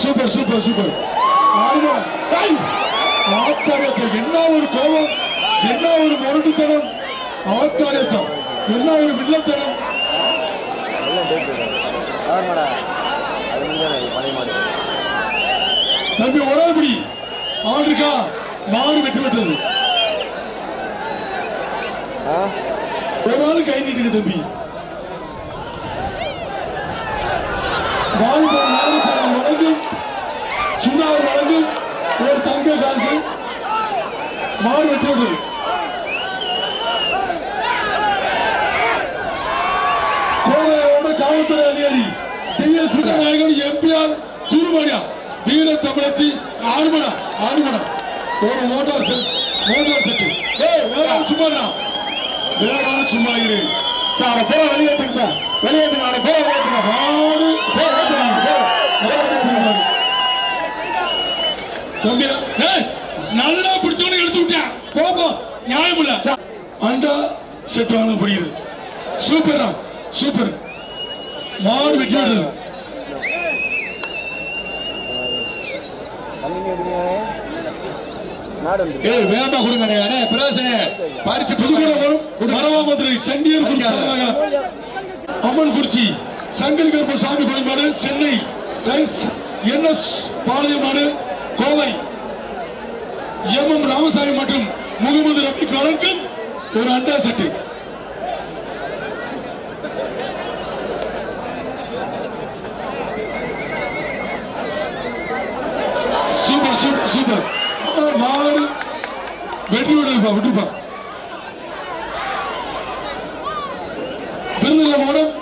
Super super super ஆத்தாடியத்தம் என்ன ஒரு கோபம், என்ன ஒரு முரட்டுத்தனம், ஆத்தாடியத்தம் என்ன ஒரு வில்லத்தனம். தம்பி ஒரே படி ஆள் இருக்கா, மாடு வெட்டி விட்டது. ஒரு ஆள் கை நீட்டுங்க தம்பி. வாலிபர் நாகச்சலம் வழங்கும் சுண்ணார் வழங்கும் ஒரு தங்க காசு மாடு வெட்டி விட்டது. கோவையோட காவல்துறை அதிகாரி டிஎஸ் நாயகன் எம்பிஆர் குருமணியா வீர தமிழச்சி ஆறுமடா ஆறுமடா ஒரு மோட்டார் செட்டு. வேற ஆள் சும்மா, வேற ஆள் சும்மா இரு சார். போற வெளியேற்றுங்க சார், வெளியேற்றுங்க அவனை, போற வெளியேற்றுங்க மாடு தம்பி. நல்லா பிடிச்சவனை எடுத்து விட்டேன் போப்போ, நியாயம் இல்ல. அண்டா செட் வாங்க புரியுது. சூப்பரா சூப்பர் மாடு வெட்டி விடுறது. வேமா கொடுங்க பிரதர்சனே பரிசு புதுக்குளம் வரும் மரவாமதுரை செண்டியர் அம்மன் குறிச்சி சங்கரி கருப்ப சாமி கோயில் மாடு, சென்னை என்எஸ் பாளையம் மாடு, கோவை எம்எம் ராமசாமி மற்றும் முகமது ரபி வழங்கும் ஒரு அண்டா செட்டு. சூப்பர் சூப்பர் சூப்பர் மாடு வெற்றி விடுப்பா விட்டுப்பா. விருதுநகர் மாவட்டம்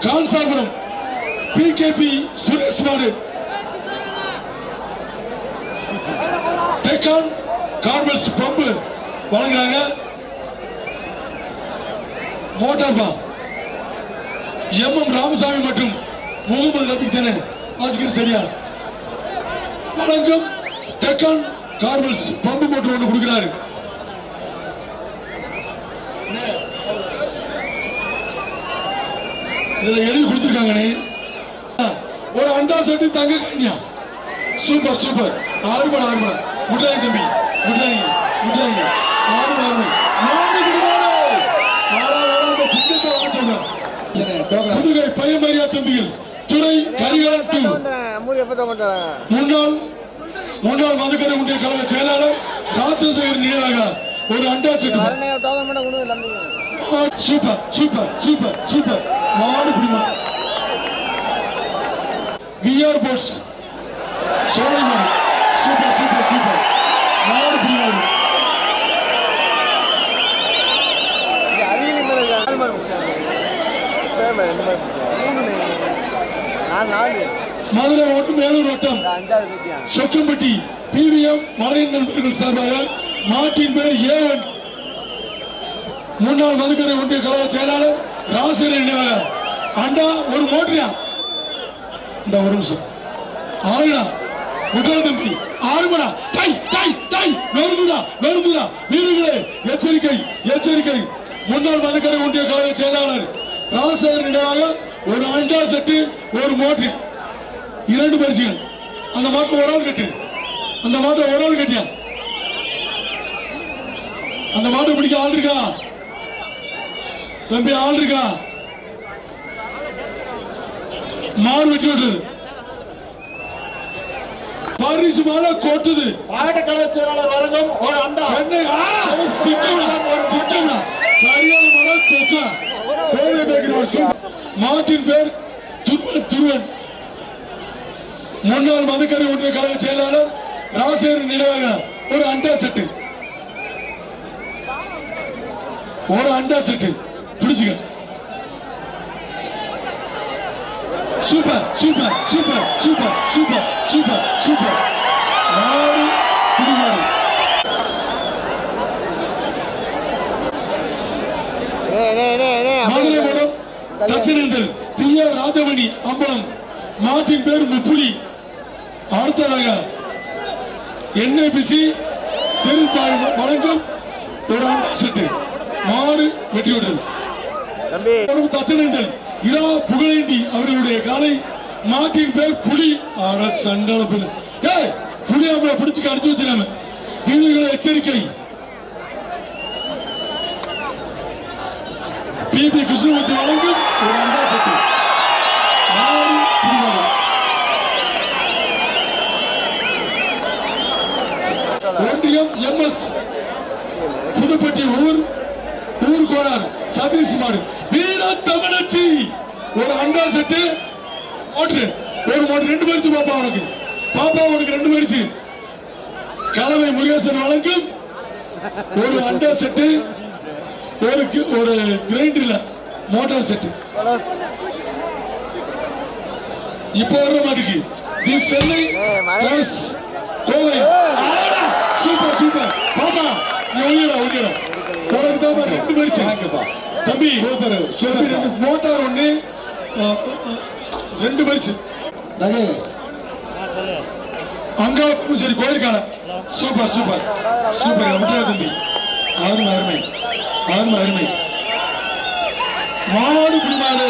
கான்சாபுரம் பிகேபி சுரேஷ் மாடு, டெக்கான் கார்பல்ஸ் பம்பு வழங்குறாங்க. மோட்டார் பா எம்எம் ராமசாமி மற்றும் முகமது ரபி தானே வாசிக்கிறது சரியா வழங்கும் டெக்கான் கார்பல்ஸ் பம்பு மோட்டர் ஒன்று கொடுக்கிறாரு. இதுல எழுதி கொடுத்திருக்காங்க ஒரு அண்டா செட்டு தங்க கன்யா. சூப்பர் சூப்பர் ஆறுமடா ஆறுமடா விட்டுறாங்க தம்பி, விட்டுறாங்க விட்டுறாங்க ஆறுமடா மாடு விடுமாடு நாடா சிங்கத்தை வாங்க சொல்றான். புதுகை பயமரியா தம்பிகள் துறை கரிகாலன் முன்னாள் மதுக்கரை ஒன்றிய கழக செயலாளர் ராஜசேகர் நினைவாக ஒரு அண்டா set. Super super super super மாடு பிடிமா. விஆர் போர்ட்ஸ் சோலை மாடு சூப்பர் சூப்பர் சூப்பர் மாடு பிடிமாடு. மதுரை ஓட்டம் மேலூர் வட்டம் சொக்கம்பட்டி பிவிஎம் மலையின் நண்பர்கள் சார்பாக மாட்டின் பேர் ஏவன் முன்னாள் மதுக்கரை ஒன்றிய கழக செயலாளர் ராசர் நினைவாக அண்டா ஒரு மோட்டரியா. இந்த ஒரு நிமிஷம் ஆளுடா விட்டுற தம்பி ஆறுமடா டை டை டை நொறுங்குடா நொறுங்குடா. வீரர்களே எச்சரிக்கை எச்சரிக்கை. முன்னாள் மதுக்கரை ஒன்றிய கழக செயலாளர் ராசர் நினைவாக ஒரு அண்டா செட்டு ஒரு மோட்டரியா, இரண்டு பரிசுகள். அந்த மாட்டை ஒரு ஆள் கட்டு, அந்த மாட்டை ஒரு ஆள் கட்டியா. அந்த மாட்டை பிடிக்க ஆள் இருக்கா தம்பி, ஆள் இருக்கா? மாடு வெட்டி விட்டுது பரிசு மாலை கொட்டுது. மாவட்ட கழக செயலாளர் வழங்கும் ஒரு அண்டா மாட்டின் பேர் துருவன் துருவன். முன்னாள் மதுக்கரை ஒன்றிய கழக செயலாளர் ராசேர் நினைவாக ஒரு அண்டா செட்டு, ஒரு அண்டா செட்டு பிடிச்சுக்க. Super super super super super super super மாடு பிடிமாடு. மதுரை மாவட்டம் தட்சிணேந்தல் டி ஆர் ராஜமணி அம்பலம் மாட்டின் பேர் முப்புலி. அடுத்ததாக என்ஐபிசி செருப்பாய் வழங்கும் ஒரு அண்டா செட்டு மாடு வெற்றி விட்டது. தட்சிணேந்தல் இரா புகழேந்தி அவர்களுடைய காலை மாட்டின் பேர் புலி. ஆட சண்டால புலி. ஏய் புலி அவங்கள பிடிச்சு கடிச்சு வச்சிருக்காங்க. வீரர்களை எச்சரிக்கை. பிபி கிருஷ்ணமூர்த்தி வழங்கும் ஒரு அண்டா செட்டு. ஒன்றியம் எம்எஸ் புதுப்பட்டி ஊர் கோனார் சதீஷ் மாடு வீர தமிழச்சி ஒரு அண்டா செட்டு மோட்டரு ஒரு மோட்டர் 2 பரிசு பாப்பா உனக்கு 2 பரிசு. கலவை முருகேசன் வழங்கும் ஒரு அண்டா செட்டு ஒரு கிரைண்டர்ல மோட்டார் செட்டு. இப்போ வர மாட்டுக்கு தி சென்னை கோவை. சூப்பர் சூப்பர் பாப்பா நீ ஒளியடா உனக்கு தான் 2 பரிசு தம்பி. மோட்டார் 1 2 பரிசு. அங்காள சரி கோயிலுக்கான சூப்பர் சூப்பர் சூப்பர் விட்டுறா தம்பி. அருமை அருமை அருமை அருமை மாடு குடிமாடு.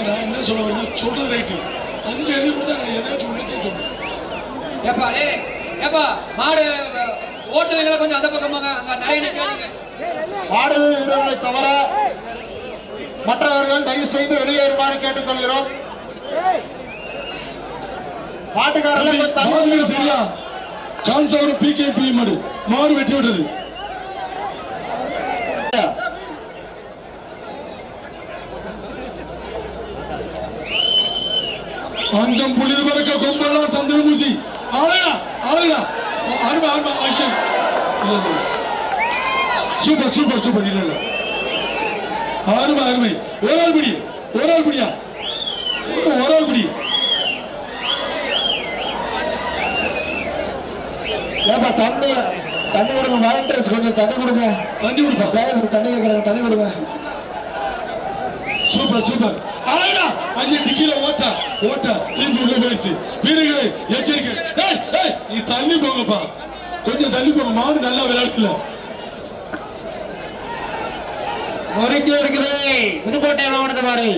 நான் என்ன சொல்ல வரேன் சொல்றது ரைட்டு. 5 எழுதி கொடுத்தா நான் ஏதாச்சும் ஒண்ணு சொல்றேன். மாடு ஓட்டுவீங்களா கொஞ்சம் அந்த பக்கமாக அங்க நிறைய கேளுங்க. மாடு வீரர்களை தவிர மற்றவர்கள் தயவு செய்து வெளியேறுமாறு கேட்டுக்கொள்கிறோம். மாட்டுக்காரர்கள் சரியா கான்சாவரம் பிகேபி மாடு வெட்டி விட்டது. அங்கம் புலிது பறக்க கொம்பெல்லாம் சந்தன பூசி அழகா அழகா அருமை அருமை. Super super super. இல்ல இல்ல அருமை அருமை. ஒரு ஆள் பிடியா ஒரு ஆள் பிடி. தண்ணி கொடுங்க வாலண்டியர்ஸ் கொஞ்சம் தண்ணி கொடுங்க. தண்ணி கேட்கறாங்க தண்ணி கொடுங்க. சூப்பர் சூப்பர் அழகா. ஐயா டிக்கில ஓட்ட திருப்பி உள்ள போயிடுச்சு. வீரர்களை எச்சரிக்கை. நீ தள்ளி போங்கப்பா கொஞ்சம் தள்ளி போங்க. மாடு நல்லா விளையாடுல முறைக்கு எடுக்கிறேன் புதுக்கோட்டை மாவட்ட மாடு.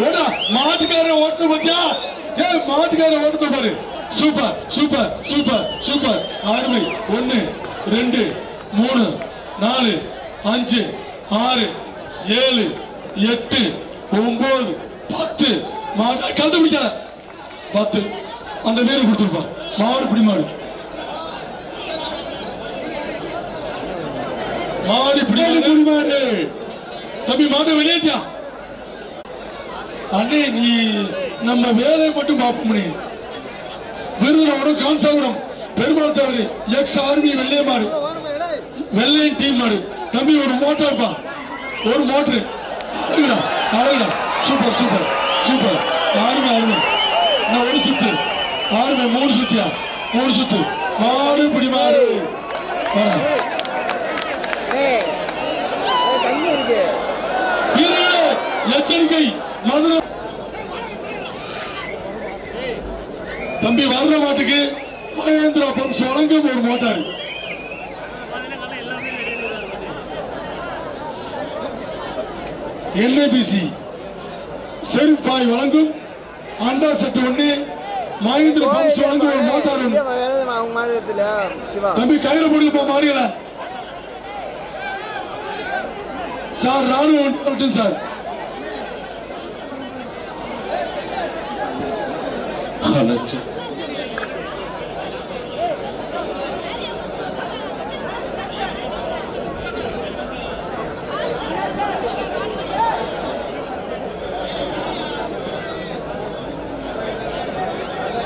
ஓடா மாட்டுக்கார ஓட்டு பத்தியா? மாட்டுக்கார ஓட்டு பாரு. சூப்பர் சூப்பர் சூப்பர் சூப்பர் அருமை. 1 2 3 4 5 6 7 8 9 10 மாடு கழுத்து பிடிக்காத 10 அந்த பேரு கொடுத்துருப்பா. மாடு பிடி மாடு மாடு தம்பி மாடு வெளியேற்றியா அண்ணே. நீ நம்ம வேலையை மட்டும் பார்ப்போம். விருதுநகரம் கான்சாபுரம் பெருமாள் தவறு எக்ஸ் ஆர்மி வெள்ளை மாடு வெள்ளை டீம் மாடு தம்பி. ஒரு மோட்டார்ப்பா ஒரு மோட்டரு அழகுடா அழகுடா. சூப்பர் சூப்பர் சூப்பர் அருமை அருமை. நான் ஒரு சுத்து அருமை. 3 சுத்தியா 3 சுத்து மாடு பிடி மாடு. எச்சரிக்கை மதுரை தம்பி. வர்ற மாட்டுக்கு மகேந்திரா பம்ப்ஸ் வழங்கும் ஒரு மோட்டார். எல்ஏபிசி செருப்பாய் வழங்கும் அண்டா செட் 1 மகேந்திரா பம்ப்ஸ் வழங்கும் ஒரு மோட்டார் 1. தம்பி கையில போடுப்பா மாடுகளை சார். ராணுவ வரட்டும் சார்.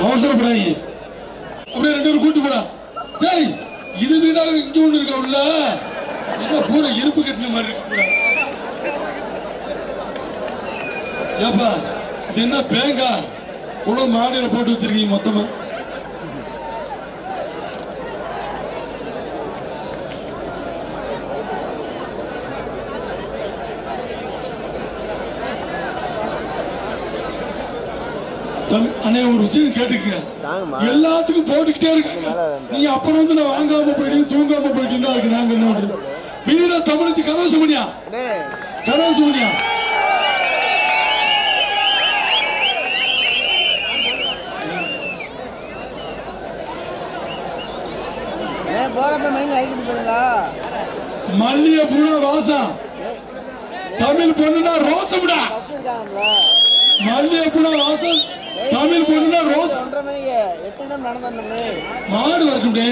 அவசரப்படாங்க அப்படியே 2 பேரும் கூட்டு போடா. இது வீடாக இங்க ஒண்ணு இருக்கா உள்ள என்ன பூரா இருப்பு கட்டின மாதிரி இருக்கு பூரா. ஏப்பா இது என்ன பேங்கா இவ்வளவு மாடியில போட்டு வச்சிருக்கீங்க மொத்தமா? அண்ணே ஒரு விஷயம் கேட்டுக்க. எல்லாத்துக்கும் போட்டுக்கிட்டே இருக்காங்க. நீ அப்புறம் வந்து நான் வாங்காம போயிட்டீங்க தூங்காம போயிட்டீங்கன்னா அதுக்கு நாங்க என்ன பண்றது? வீர தமிழிச்சு கரோசுமணியா கரோசுமணியா மல்லிகைப்பூடா வாசம் தமிழ் பொண்ணுனா ரோசம்டா மல்லிகைப்பூடா வாசம் தமிழ் பொண்ணுனா ரோசம் மாடு வரக்கும்டே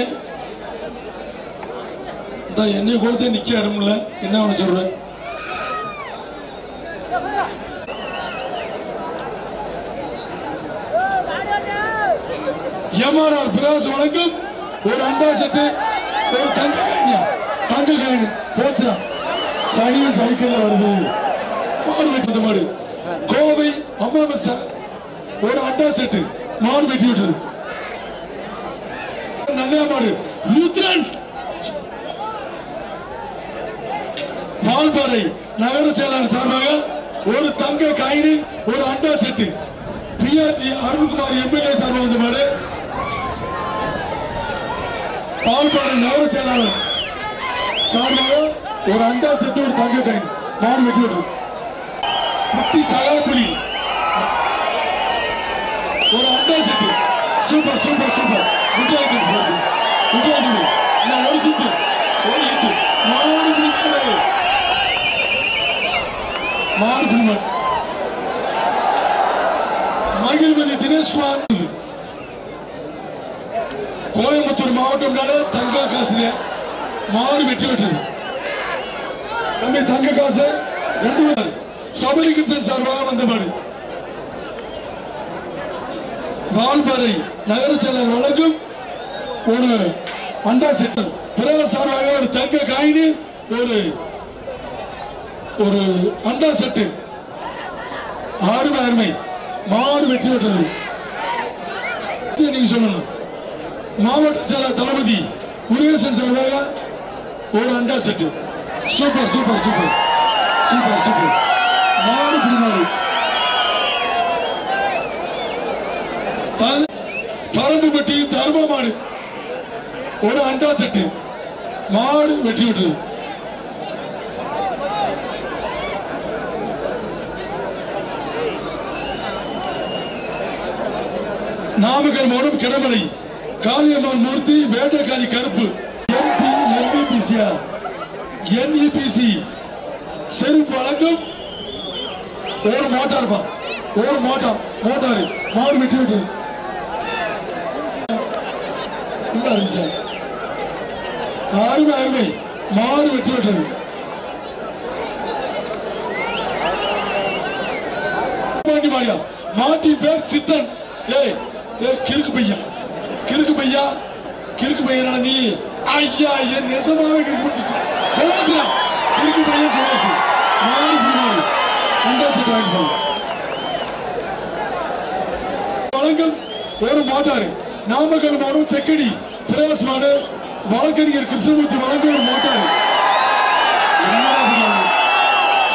இந்த என்னை கொடுத்தே நிக்க இடமில்ல என்ன அவனை சொல்றேன் எம்ஆர்ஆர் பிரகாஷ் வழங்கும் ஒரு அண்டா செட்டு ஒரு தங்க காயின் போச்சுடா சனியும் சைக்கிள் வருது மாடு வெட்டி மாடு கோவை அம்மா ஒரு அண்டா செட்டு மாடு வெட்டி விட்டது நல்ல மாடு ருத்ரன் பால்பாறை நகர செயலாளர் சார்பாக ஒரு தங்க காயின் ஒரு அண்டா செட்டு பிஆர்ஜி அருண்குமார் எம்எல்ஏ சார்பாக வந்த மாடு பால்பாறை நகர செயலாளர் சார்பாக ஒரு அண்டா செட்டு ஒரு தங்க காயின் மாடு வெட்டி விட்டது குட்டி சகாப்புலி ஒரு அண்டா set super super super Vijayandi நான் ஒரு சுத்து மாடு பிடிக்கிறது மாடு பிடிமன் மகிழ்மதி தினேஷ்குமார் கோயம்புத்தூர் மாவட்டம் தங்க காசு மாடு வெட்டி விட்டது தம்பி தங்க காசு 2 பேர் சபரி கிருஷ்ணன் சார்பாக வந்த மாடு வால்பாறை நகர செயலர் வழங்கும் ஒரு அண்டா செட்டு பிறகு சார்பாக ஒரு தங்க காயின் ஒரு அண்டா செட்டு அருமை மாடு வெட்டி விட்டது நீங்க சொல்லணும் மாவட்ட செயலர் தளபதி முருகேசன் சார்பாக ஒரு அண்டா set super super super super super மாடு பிடிமாடு பரம்புப்பட்டி தர்ம மாடு ஒரு அண்டா செட்டு மாடு வெட்டி விட்டது நாமக்கல் மாவட்டம் கிடமலை காளியம்மன் மூர்த்தி வேட்டக்காரி கருப்பு எம்பிபிசியா என்இபிசி செருப்பு வழங்கும் ஒரு மோட்டார் மோட்டார் மாடு வெட்டி விட்டு அருமை மாடு வெட்டி விட்டது மாட்டின் பேர் சித்தன் கிறுக்கு பையா நீ ஐயா என் நெசமாவே கிறுக்கு பிடிச்சிச்சு கிறுக்கு பையன் குலோசு மாடு பிடிமாடு அண்டா செட்டு வாங்கி வழங்கும் ஒரு மோட்டார் நாமக்கல் மாவட்டம் செக்கடி பிரகாஷ் மாடு வழக்கறிஞர் கிருஷ்ணமூர்த்தி வழங்கும் ஒரு மோட்டார்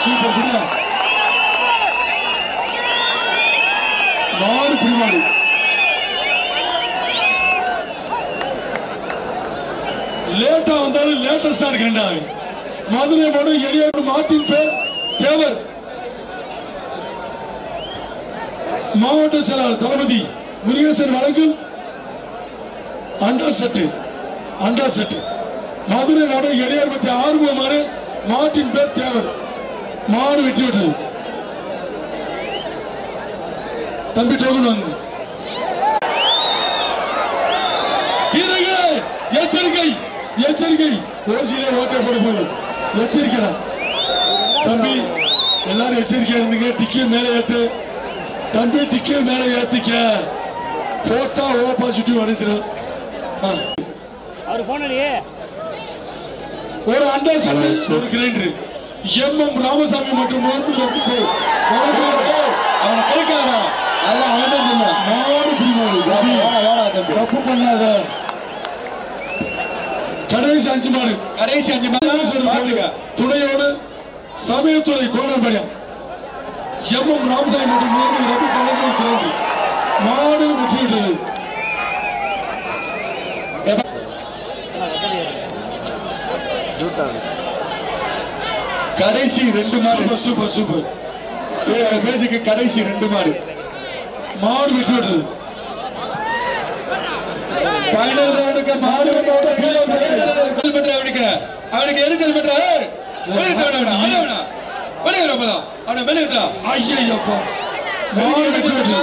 சூப்பர் புரியா மாடு பிடிமாடு லேட்டா வந்தாலும் லேட்டஸ்டா இருக்கேன்டா மதுரை மாடு எளியாடு மாட்டின் பேர் தேவர் மாவட்ட செயலாளர் தளபதி முருகேசன் வழங்கும் அண்டா செட்டு மதுரை மாடு எளியார் பத்தி ஆறுமுகமான மாட்டின் பேர் தேவர் மாடு வெட்டி விட்டது தம்பி டோக்கன் வாங்க எச்சரிக்கை ஓசியிலே ஓட்டை போட போகுது எச்சரிக்கைடா தம்பி எல்லாரும் எச்சரிக்கையா இருந்துங்க டிக்கிய மேல ஏத்து தம்பி டிக்கிய மேல ஏத்திக்க போட்டா ஓ பாசிட்டிவ் அடிச்சிடும் ஒரு அண்டா செட்டு ஒரு கிரைண்டர் எம்எம் ராமசாமி மற்றும் அவனை கேட்காதா தப்பு பண்ணாத கடைசி 5 மாடு துணையோடு சமயத்துறை கோணம்படியா எம்எம் ராமசாமி மற்றும் ரவி பழக்கம் திறந்து மாடு வெற்றி விட்டது கடைசி 2 மாடு. Super super. மேஜுக்கு கடைசி 2 மாடு. மாடு விட்டு விடுறது. ஃபைனல் ரவுண்டுக்கு மாடு பெற்ற அவனுக்கு எரிச்சல் பெற்ற அவனை வெளியேற்றா. ஐயப்பா மாடு விட்டு விடுறது.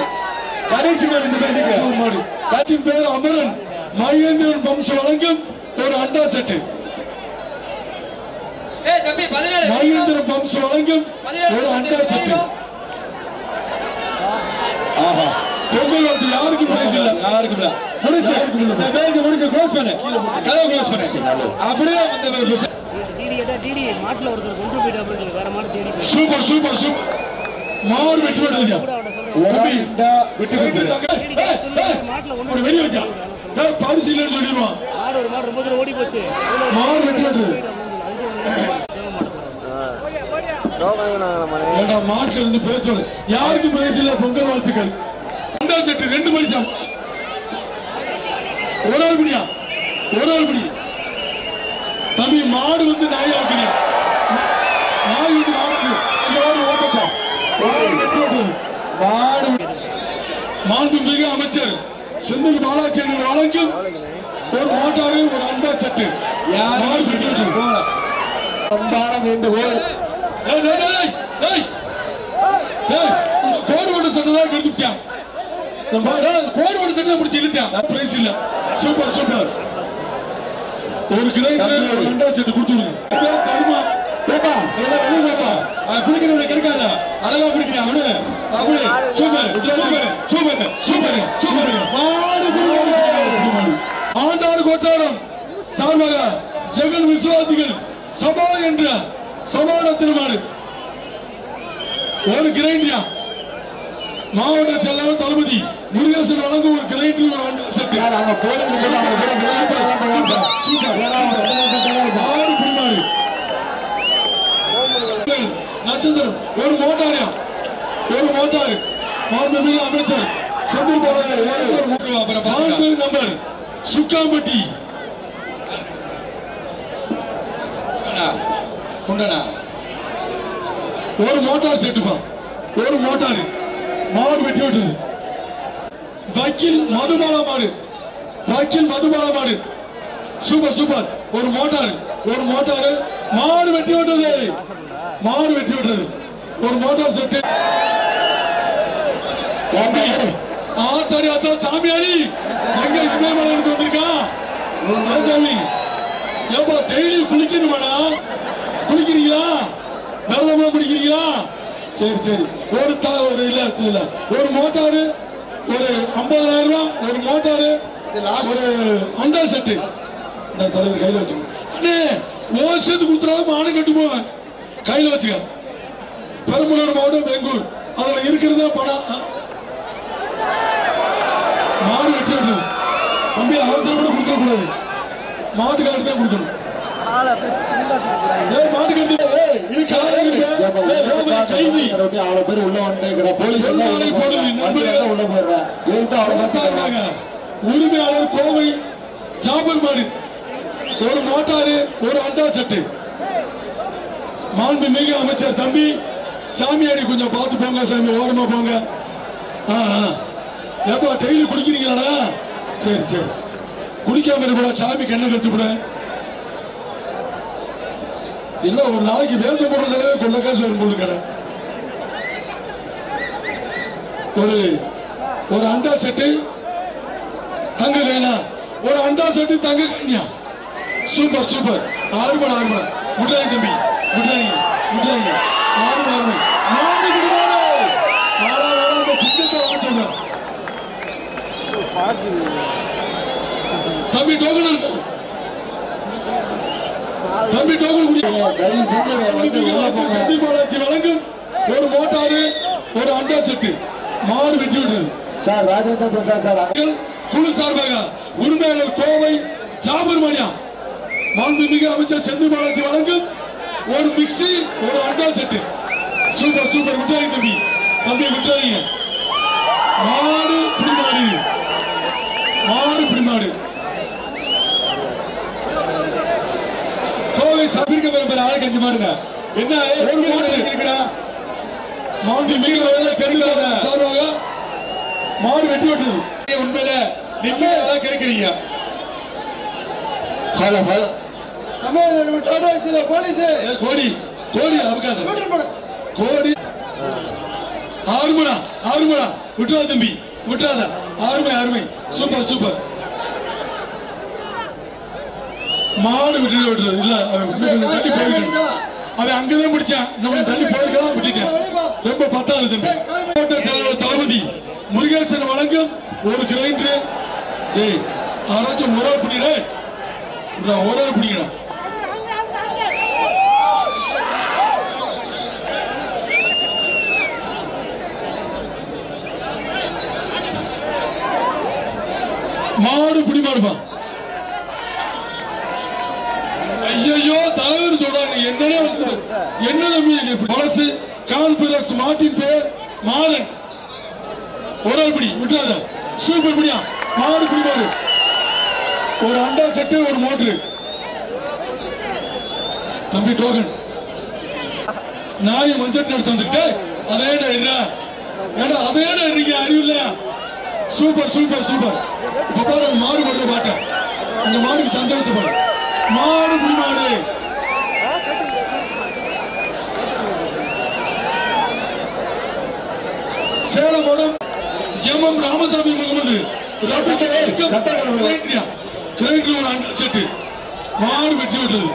கடைசி மாடு இந்த மேஜுக்கு மாடு. கட்டின் பேர் அமரன் மகேந்திரன் வம்சம் வழங்கும் ஒரு அண்டா செட்டு. ஏய் தம்பி 17 மகேந்திரன் வம்சம் வழங்கும் ஒரு அண்டா செட்டு. ஆஹா பொங்கல் வந்து யாருக்கும் பிரைஸ் இல்ல. யாருக்கும் இல்ல. முடிச்சு இந்த பேருக்கு முடிச்சு க்ளோஸ் பண்ணு. கதவு க்ளோஸ் பண்ணு. அப்படியே அந்த டிடி மாட்ல ஒருத்தர் கொண்டு போயிட்டு அப்படி வேற மாடு தேடி போய் சூப்பர் சூப்பர் சூப்பர். மாடு வெட்டி விடுறீங்க. விட்டு மாட்ல ஒரு வெளிய வச்சா பரிசு இல்லைன்னு சொல்லிடுவான். மாடு ஒரு மாடு ரொம்ப தூரம் ஓடி போச்சு. மாடு வெட்டி விடுறது. ஏண்டா மாட்டுல இருந்து பேச்சோடு யாருக்கும் பிரைஸ் இல்ல. பொங்கல் வாழ்த்துக்கள். அண்டா செட்டு 2 மணி சாமா. ஒரு ஆள் பிடியா ஒரு ஆள் பிடி. தம்பி மாடு வந்து நாயா இருக்கிறியா. நாய் வந்து மாடு இந்த வாரம் ஓட்டப்பா. மாடு மாண்புமிகு அமைச்சர் செந்தில் பாலாஜி வழங்கும் ஒரு மோட்டாரு ஒரு அண்டா செட்டு. மாடு வெட்டி விடுறது. அன்பான வேண்டுகோள். கோடுபட்டு சட்டதான் கெடுத்துட்டான். கோடுபட்டு சட்டத்தை முடிச்சு இழுத்தான். பிரைஸ் இல்ல. Super super. ஒரு கிரைண்டர் ஒரு அண்டா செட்டு கொடுத்துருங்க. தருமா பாப்பா எல்லாம் வெளிய பாப்பா. குடிக்கிறவனை கிடைக்காத அழகா குடிக்கிறேன் அவனு. அப்படி super super super super super. ஆண்டாடு கோட்டாரம் சார்பாக ஜெகன் விசுவாசிகள் சபா என்ற சமாதான திருமாடு ஒரு கிரைண்டியா. மாவட்ட செயலாளர் தளபதி முருகேசன் வழங்கும் ஒரு கிரைண்டர் ஒரு அண்டா செட்டு. மாடு பிடிமாடு நட்சத்திரம் ஒரு மோட்டாரியா ஒரு மோட்டார். மாண்புமிகு அமைச்சர் செந்தில் பாலாஜி நம்பர் சுக்காம்பட்டி குண்டனா ஒரு மோட்டார் செட்டுப்பா. ஒரு மோட்டார். மாடு வெட்டி விட்டது. வக்கீல் மதுபாலா மாடு. வக்கீல் மதுபாலா மாடு. Super super. ஒரு மோட்டார் ஒரு மோட்டார். மாடு வெட்டி விட்டது. மாடு வெட்டி விட்டது. ஒரு மோட்டார் செட்டு. ஆத்தாடி ஆத்தா சாமியாடி எங்க இமயமலை வந்திருக்கா. சாமி ஏப்பா டெய்லி குளிக்கணுமாடா. குளிக்கிறீங்களா? விரதமா குடிக்கிறீங்களா? சரி சரி. ஒரு இல்ல ஒரு மோட்டாரு ஒரு 50,000 ரூபாய். ஒரு மோட்டாரு ஒரு அண்டா செட்டு. இந்த தலைவர் கையில வச்சுக்கோ. அண்ணே வருஷத்துக்கு குத்துறாது மாடு கட்டு போவேன். கையில வச்சுக்க. பெரம்பலூர் மாவட்டம் பெங்களூர் அதுல இருக்கிறதா படம். மாடு வெட்டி விடுறது. தம்பி அவசரம் கூட கொடுத்துட கூடாது. மாட்டுக்காரர் தான் கொடுக்கணும். உரிமையாளர் கோவை ஜாபர் மாடு ஒரு மோட்டாரு ஒரு அண்டா செட்டு. மாண்புமிகு அமைச்சர் தம்பி சாமியாடி கொஞ்சம் பார்த்து போங்க சாமி. ஓரமா போங்க. ஏப்பா டெய்லி குடிக்கிறீங்களாடா? சரி சரி. குடிக்காம இருப்பா சாமி கண்ணை கெடுத்து போட. இல்ல ஒரு நாளைக்கு வேஷம் போடுற செலவே கொள்ள காசு வரும் போது கடை. ஒரு அண்டா செட்டு தங்க கைனா ஒரு அண்டா செட்டு தங்க கைனியா. Super super. 6 மணி 6 மணி. விடுறாங்க தம்பி விடுறாங்க விடுறாங்க. 6 மணி மாடு விடுமாடு. நாளா வர அந்த சிங்கத்தை வர சொல்றேன். தம்பி டோக்கன் இருக்கு. தம்பி டோக்கன் செந்தில் பாலாஜி வழங்கும் ஒரு மோட்டாரு ஒரு அண்டா செட்டு. மாடு வெட்டி விடுறது. சார் ராஜேந்திர பிரசாத் சார் குழு சார்பாக உரிமையாளர் கோவை ஜாபர் மணியா. மாண்புமிகு அமைச்சர் செந்தில் பாலாஜி வழங்கும் ஒரு மிக்சி ஒரு அண்டா செட்டு. Super super. விட்டாங்க தம்பி தம்பி விட்டாங்க. மாடு பிடிமாடு. மாடு பிடிமாடு. கோவை சபிர்க்க பெற ஆளை கஞ்சி மாடுங்க. என்ன ஒரு மாட்டு இருக்கிறா மாண்பு மிகு சென்றாத சார்பாக மாடு வெற்றி பெற்றது. உண்மையில நீங்க எல்லாம் கிடைக்கிறீங்க. ஹலோ ஹலோ தமிழ் டாடாஸ்ல போலீஸ் கோடி கோடி அவுக்காத கோடி ஆறுமடா விட்டுறாத தம்பி விட்டுறாத. அருமை சூப்பர் சூப்பர். மாடு விட்டுறது இல்ல தள்ளி போயிருக்கான். அவன் அங்கதான் முடிச்சான். நம்ம தள்ளி போயிருக்கலாம் விட்டுட்டேன். ரொம்ப பத்தாவது தம்பி. மாவட்ட செயலாளர் தளபதி முருகேசன் வழங்கும் ஒரு கிரைண்டர். ஏய் யாராச்சும் ஒரு பிடிடா ஒரு பிடிக்கடா. மாடு பிடி மாடுப்பா. ஐயோ தலைவர் சொல்றாங்க என்னன்னே வந்து என்ன தம்பி பழசு கான்பிரஸ் மாட்டின் பேர் மாறன். ஒரு ஆள் பிடி விட்டுறாத. சூப்பர் பிடியா மாடு பிடி மாடு. ஒரு அண்டா செட்டு ஒரு மோட்டரு தம்பி டோகன் நாய் மஞ்சள் எடுத்து வந்துட்டு அதேடா என்ன அதேடா நீங்க அறிவு இல்லையா? Super super super. இப்ப பாரு மாடு போடுற பாட்ட அந்த மாடுக்கு சந்தோஷப்படு. மாடு புடி மாடு. சேலம் மடம் எம் ராமசாமி முகமது கிரைண்டர் ஒரு அண்டா செட்டு மாடு வெற்றி விட்டது.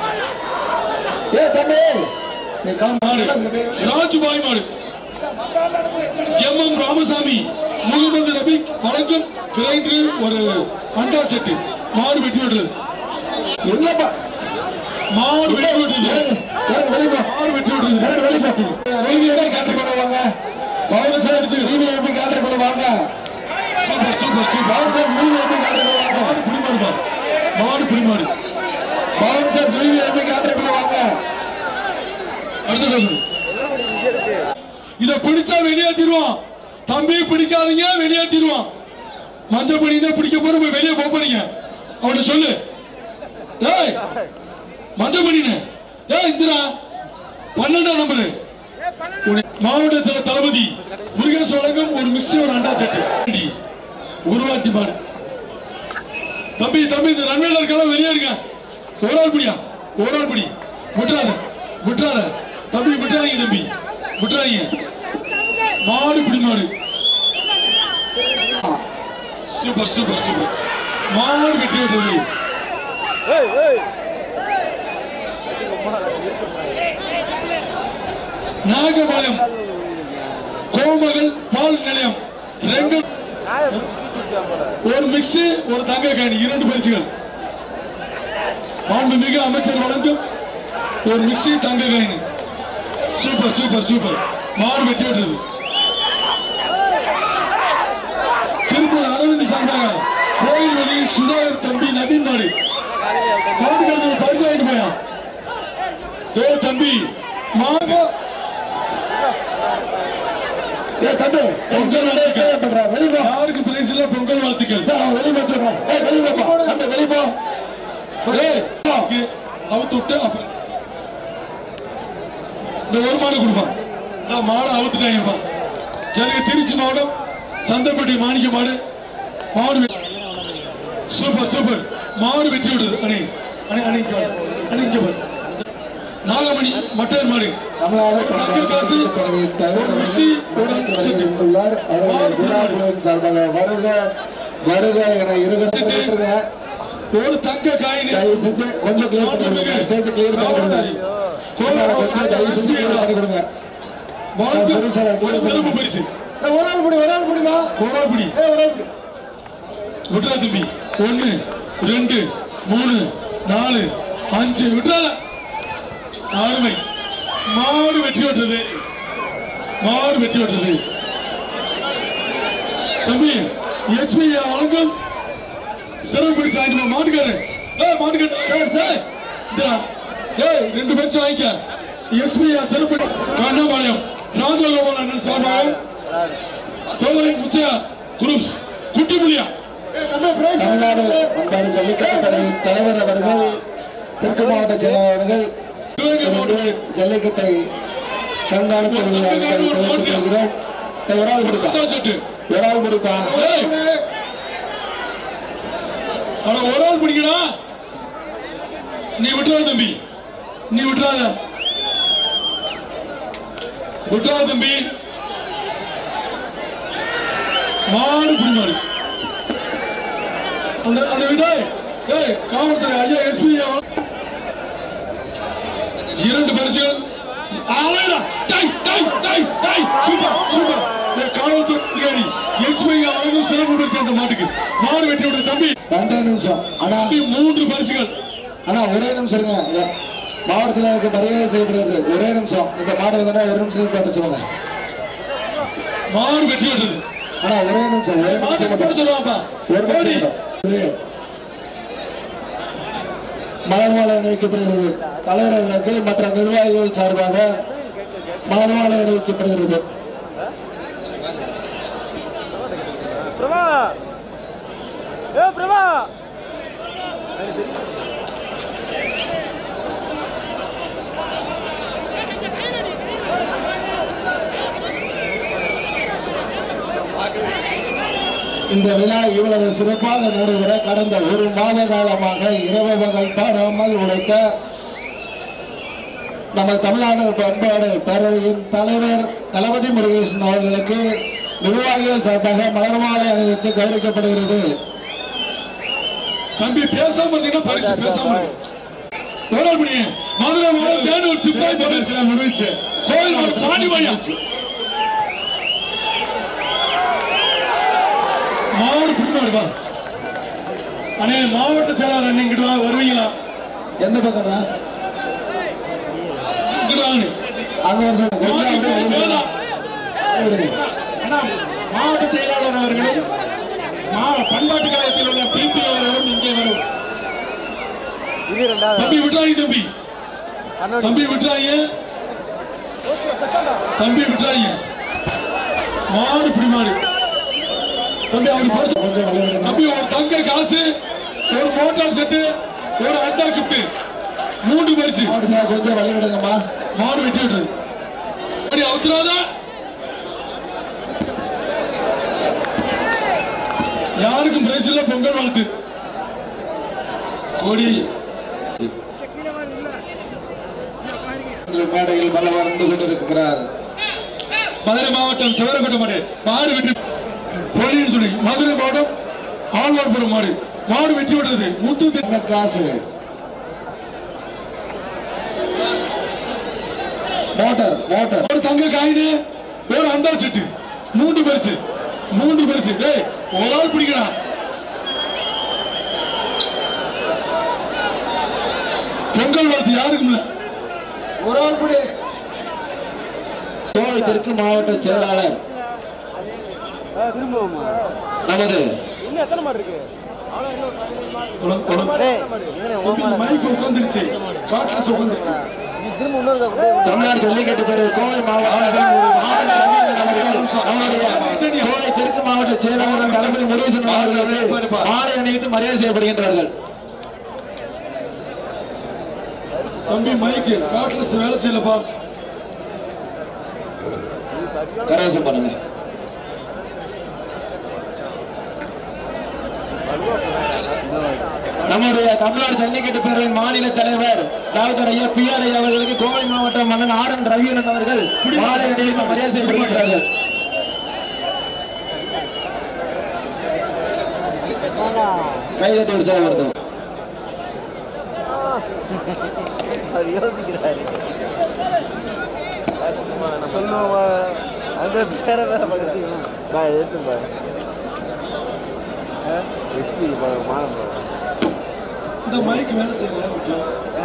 ராஜுபாய் மாடு எம் ராமசாமி முகமது ரபிக் வழங்கும் கிரைண்டர் ஒரு அண்டா செட்டு மாடு வெற்றி விட்டது. என்னப்பா மாடு வெற்றி விட்டது. மாடு வெற்றி விட்டது. Super super super. மாடு புடி மாடு. இத பிடிச்சா வெளியேற்றிடுவான் தம்பி. பிடிக்காதீங்க வெளியேற்றிடுவான். மஞ்சள் பணி தான் பிடிக்க போற வெளியே போறீங்க. அவனை சொல்லு ஏய் மஞ்சள் பணின்னு ஏய் இந்திரா 12ஆம் நம்பரு மாவட்ட செயலர் தளபதி முருகேஷ் வழங்கும் ஒரு மிக்சி ஒரு அண்டா செட்டு உருவாக்கி மாடு. தம்பி இந்த ரன்வேல இருக்கலாம் வெளியே இருக்க. ஒரு ஆள் பிடியா ஒரு ஆள் பிடி. விட்டுறாத தம்பி விட்டுறாங்க தம்பி விட்டுறாங்க. மாடு பிடி மாடு. Super super super. மாடு வெற்றி விட்டது. நாகபாளையம் கோமகள் பால் நிலையம் ஒரு மிக்சி ஒரு தங்க காணி 2 பரிசுகள். மாண்புமிகு அமைச்சர் வழங்கும் ஒரு மிக்சி தங்க காணி. Super super super. மாடு வெற்றி விட்டது. திருப்பூர் அரவிந்த் சார்பாக கோயில்வெளி சுதாகர் தம்பி நவீன் நாடு மாடு பரிசு வாங்கிட்டு போயா தம்பி மாடு. யாருக்கு பிரைஸ் இல்ல பொங்கல் வாழ்த்துக்கள். அவுத்து இந்த ஒரு மாடு கொடுப்பான். மாடு அவுத்துட்டாங்கப்பா. ஜனங்க திருச்சி மாவட்டம் சந்தப்பட்டி மாணிக்க மாடு. மாடு சூப்பர் சூப்பர். மாடு வெற்றி விடுது. அணை நாகமணி மட்டையர் மாடு காசு ஒரு தங்க காயின் கொஞ்சம் சிறப்பு பரிசு. ஒரு ஆள் பிடி விட்டுறா தம்பி. 1 2 3 4 5 விட்டுறாத. அருமை. மாடு வெற்றி பெற்றது. தம்பி எஸ்பி வழங்கும் சிறப்பு பரிசு வாங்கி மாட்டுக்காரு. ஏய் 2 பரிசு வாங்கிக்க. எஸ்பி சிறப்பு கண்ணபாளையம் ராஜகோபால் அண்ணன் சார்பாக தோலை முத்தியா குரூப்ஸ் குட்டிமுடியா தமிழ்நாடு ஜல்லிக்கட்டு தலைவர் அவர்கள் தெற்கு மாவட்ட செயலாளர்கள் ஜல்லிக்கட்டை கண்காணிப்பு ஒரு ஆள் முடிப்பா ஒரு ஆள் பிடிக்கடா. நீ விட்டுறாத தம்பி, நீ விட்டுறாத தம்பி. மாடு பிடி மாடு அந்த விட காவல்துறை ஐயா எஸ்பி 2 பரிசுகள். காவல்துறை அதிகாரி எஸ்பி வழங்கும் சிறப்பு பரிசு அந்த மாட்டுக்கு. மாடு வெட்டி விடுற தம்பி 2 நிமிஷம். ஆனா 3 பரிசுகள். ஆனா ஒரே நிமிஷம் இருங்க. மாவட்ட செயலருக்கு மரியாதை செய்யப்படுகிறது. ஒரே நிமிஷம். இந்த மாடு வந்து 1 நிமிஷம் கட்டுச்சுவாங்க. மாடு வெட்டி விடுறது. ஆனா ஒரே நிமிஷம் மலர் மாலை அணிவிக்கப்படுகிறது. தலைவர்களுக்கு மற்ற நிர்வாகிகள் சார்பாக மலர் மாலை அணிவிக்கப்படுகிறது. இந்த விழா இவ்வளவு சிறப்பாக நடைபெற கடந்த 1 மாத காலமாக இரவு பகல் பாராமல் உழைத்த நம்ம தமிழ்நாடு பண்பாடு பேரவையின் தலைவர் தளபதி முருகேசன் அவர்களுக்கு நிர்வாகிகள் சார்பாக மலர் மாலை அணிவித்து கௌரவிக்கப்படுகிறது. தம்பி பேசாம இருந்தீங்கன்னா பரிசு பேசாம மதுரை மாவட்டம் ஒரு சிப்பாய் பரிசு முடிச்சு கோயில் பாண்டி வழியாச்சு. மாவட்ட பிடிமாடுவா அண்ணே, மாவட்ட செயலாளர் நீங்க வருவீங்களா? எந்த பக்கம் மாவட்ட செயலாளர் அவர்களும் பண்பாட்டு கழகத்தில் உள்ள பிபி அவர்களும் இங்கே வரும். தம்பி விட்டுறாங்க, தம்பி விட்டுறாங்க, தம்பி விட்டுறாங்க. மாடு பிடிமாடு தம்பி அவருக்கு கொஞ்சம் தம்பி ஒரு தங்க காசு, ஒரு மோட்டார் செட்டு, ஒரு அண்டா கிப்ட், 3 பரிசு. கொஞ்சம் வழி விடுங்கம்மா. மாடு வெட்டி விட்டுறது அப்படி அவுத்துறாத. யாருக்கும் பிரைஸ் இல்ல. பொங்கல் வாழ்த்து. கோடி மேடையில் பல வந்து கொண்டிருக்கிறார். மதுரை மாவட்டம் சிவரக்கோட்டை மாடு மாடு வெட்டி பொலியின் துணை. மதுரை மாவட்டம் ஆழ்வார்புரம் மாடு மாடு வெட்டி விடுறது. முத்து காசு மோட்டார் ஒரு தங்க காயினு, ஒரு அண்டா செட்டு, 3 பரிசு, 3 பரிசு. டேய் ஒரு ஆள் பிடிக்கடா. பொங்கல் வாழ்த்து யாருக்கும் இல்ல. ஒரு ஆள் பிடி. கோவை தெற்கு மாவட்ட செயலாளர் நமது மைக் உட்காந்துருச்சு, காட்லஸ் உட்காந்துருச்சு. தமிழ்நாடு ஜல்லிக்கட்டு பேரவை கோவை மாவட்ட கோவை தெற்கு மாவட்ட செயலாளர் தளபதி முருகேசன் அவர்களுக்கு மாலை அணிவித்து மரியாதை செய்யப்படுகின்றார்கள். தம்பி மைக்கு காட்லஸ் வேலை செய்யலப்பா. கரவசம் பண்ணுங்க. நம்முடைய தமிழ்நாடு ஜல்லிக்கட்டு பேரவையின் மாநில தலைவர் டாக்டர் ஐயா PR ஐயா அவர்களுக்கு கோவை மாவட்ட மன்னன் RN ரவியன் அவர்கள் மாலை அணிவித்து மரியாதை செய்யப்படுகிறார்கள். கைதட்டி உற்சாகப்படுத்தும். இந்த மைக் வேலை செய்யல.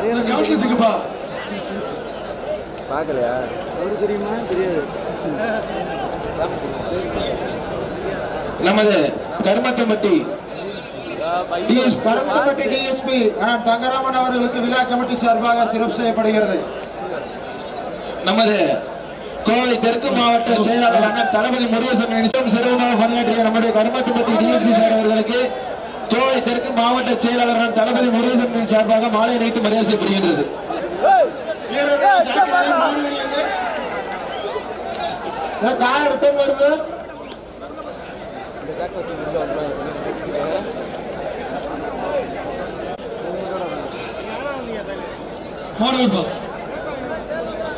இந்த காட்லஸ் எங்கப்பா? பார்க்கலையா? அவருக்கு தெரியுமா? தெரியாது. நமது கருமத்தம்பட்டி DSP தங்கராமன் அவர்களுக்கு விழா கமிட்டி சார்பாக சிறப்பு செய்யப்படுகிறது. நமது கோவை தெற்கு மாவட்ட செயலாளர் அண்ணன் தளபதி முருகேசன் சிறப்பாக பணியாற்றிய நம்முடைய கருமத்தம்பட்டி DSP சார் அவர்களுக்கு கோவை தெற்கு மாவட்ட செயலாளர் தளபதி முருகேசன் சார்பாக மாலை அணிவித்து மரியாதை செய்யப்படுகின்றது. கார் ரிட்டர்ன் வருது.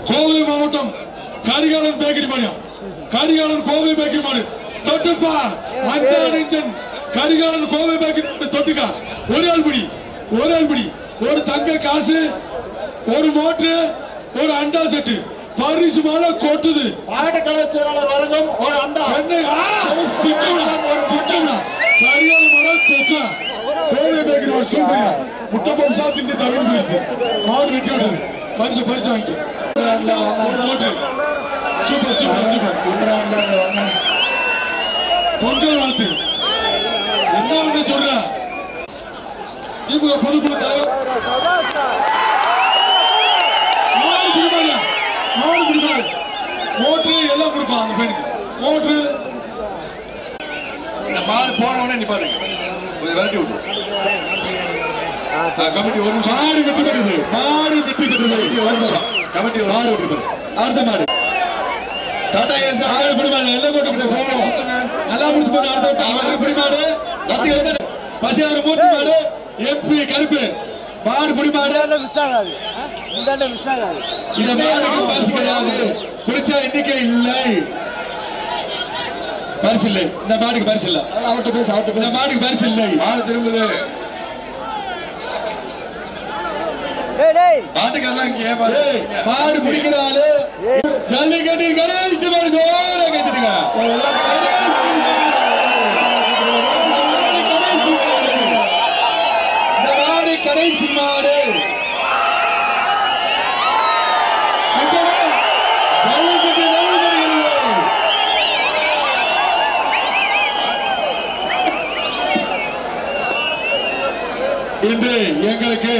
கோவை மாவட்டம் கரிகாலன் பேக்கரி மாடியா, கரிகாலன் கோவை பேக்கரி மாடு தொட்டுப்பா அஞ்சான் கரிகாலன் கோவை பேக்கரி மாடு தொட்டுக்கா. ஒரு ஆள் பிடி, ஒரு ஆள் பிடி, ஒரு தங்க காசு, ஒரு மோட்டரு, ஒரு அண்டா செட்டு பரிசு மேல கொட்டுது. மாவட்ட கலை செயலாளர் வழங்கும் ஒரு அண்டா. கரிகாலன் மாடு தொக்கா கோவை பேக்கரி மாடு சூப்பர். முட்டை பம்சா திண்டி தவிர போயிடுச்சு. மாடு வெட்டி விடுது. பரிசு பரிசு வாங்கி motor super super super. Pongal வாழ்த்து என்ன ஒண்ணு சொல்ற திமுக பொதுக்குழு தலைவர் மாடு குடிப்பாங்க, மாடு குடிப்பாங்க, மோட்டரு எல்லாம் கொடுப்பான் அந்த பையனுக்கு. மோட்டரு இந்த மாடு போனவனே நிப்பாட்டுங்க, கொஞ்சம் விரட்டி விட்டு கமிட்டி ஒரு நிமிஷம். மாடு வெட்டி பெற்றது, மாடு வெட்டி பெற்றது. ஒரு நிமிஷம் கமிட்டி மாடு விட்டு அடுத்த மாடு டாடா ஏஸ் ஆளு குடிமாடு எல்லாம் போட்டு போங்க நல்லா முடிச்சு போங்க. அடுத்த குடிமாடு பசியாறு மூட்டு மாடு எம்பி கருப்பு மாடு குடிமாடு மிஸ் ஆகாது, இந்த மிஸ் ஆகாது. இந்த மாடுக்கு பரிசு கிடையாது, குடிச்சா எண்ணிக்கை இல்லை, பரிசு இல்லை. இந்த மாடுக்கு பரிசு இல்லை, அவர்கிட்ட பேச, அவர்கிட்ட பேச. மாடுக்கு பரிசு இல்லை. மாடு திரும்புது. மாட்டுக்கெல்லாம் கேப்பாரு. மாடு பிடிக்கிறாரு ஜல்லிக்கட்டு கணேசி மாடு ஜோர கேட்டுருங்க. இந்த மாடு கடைசி மாடு. இன்று எங்களுக்கு